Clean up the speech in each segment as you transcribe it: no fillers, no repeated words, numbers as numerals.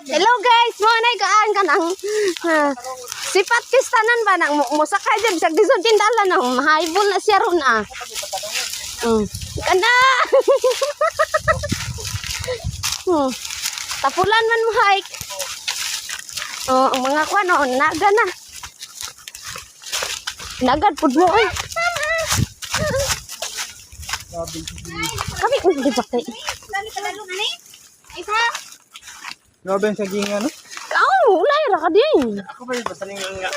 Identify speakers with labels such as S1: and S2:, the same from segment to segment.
S1: Hello guys, mo nay kaan kanang sipat kistanan ba nang musakay jud sa disod tindala na haibol na siya ron ah. Kana. Tapulan man mo hike. Oh, ang mga kwan oh, naga na. Nagad pud mo eh. Kami di ba kay.
S2: Grabe ang saging ano?
S1: Kau, ulay ra ka din.
S2: Ako ba yung basaling nga?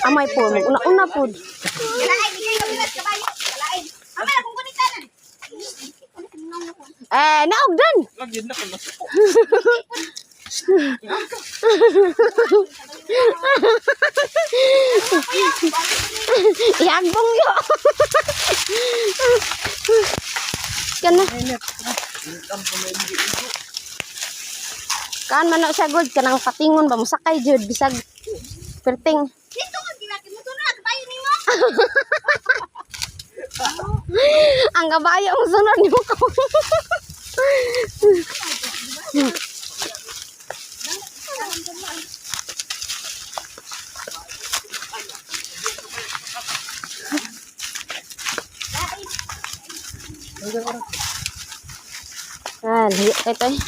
S1: Amay po, una po. Naugdan.
S2: Lagyan na kung nasuko.
S1: Ihagbong yo. Kana. Kan man siya good kanang patingon ba musakay jud bisag perting.
S3: Dito ka ginati mo sunod kabayo nimo.
S1: Ang kabayo ang sunod nimo ko. Lihat ito eh.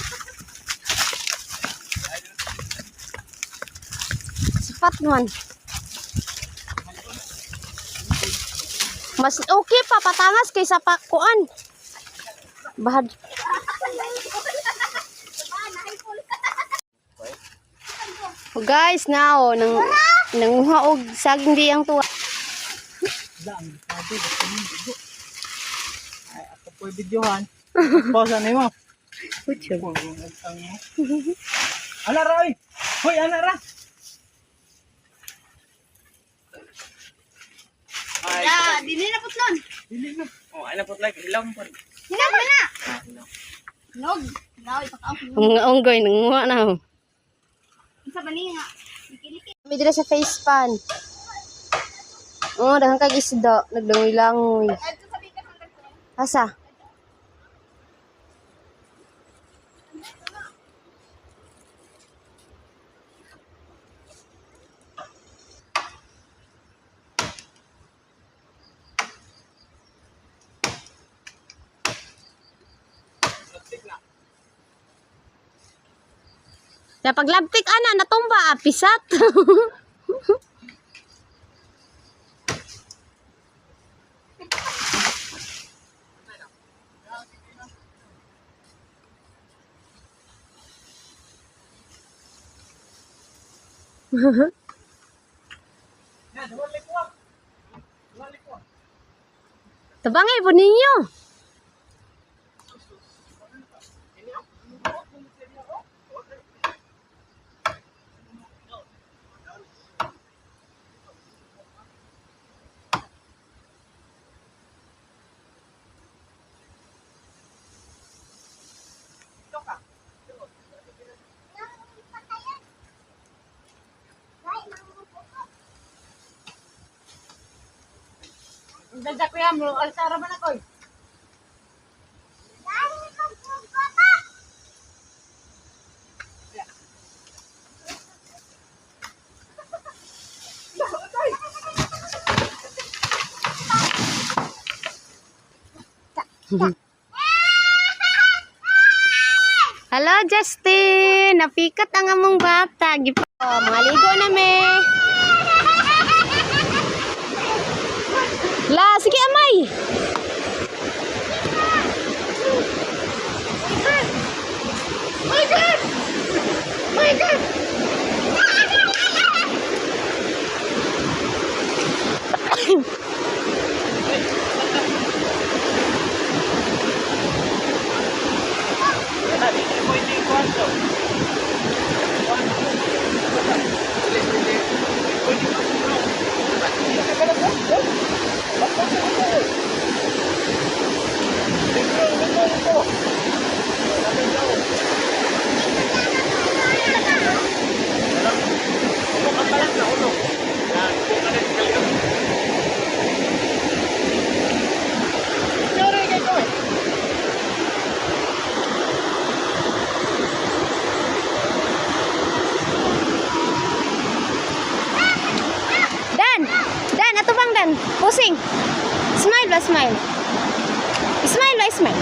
S1: Sapat man. Mas okay pa patangas kaysa pakuan. Bahad. Oh, guys, now nanguha og saging di ang tuwa.
S2: Ay, ako po yung videohan. Pause na mo. Ana ra oy. Hoy, ana ra. Ay,
S3: Dili na putlon.
S2: dili na. Oh, ana pot like ilaw mo.
S3: Hinag na. Nog. Now ipakaw.
S1: Ang mga onggoy nanguha na.
S3: Isa ba ni nga? Ikiliki.
S1: Kami dira sa face pan. Oh, daghang kag isda, naglangoy-langoy.
S3: Adto sa bigas ang dagko.
S1: Asa? Ya paglabtik ana natumba pisat. Tabangay po ninyo.
S3: Dagdag ko yan mo. Alsara man ako.
S1: Hello Justin, napikat ang among bata. Gipa, maligo na me. La, sige amay.
S3: My God! My God!
S1: Pusing. Smile ba, smile. Smile ba, smile.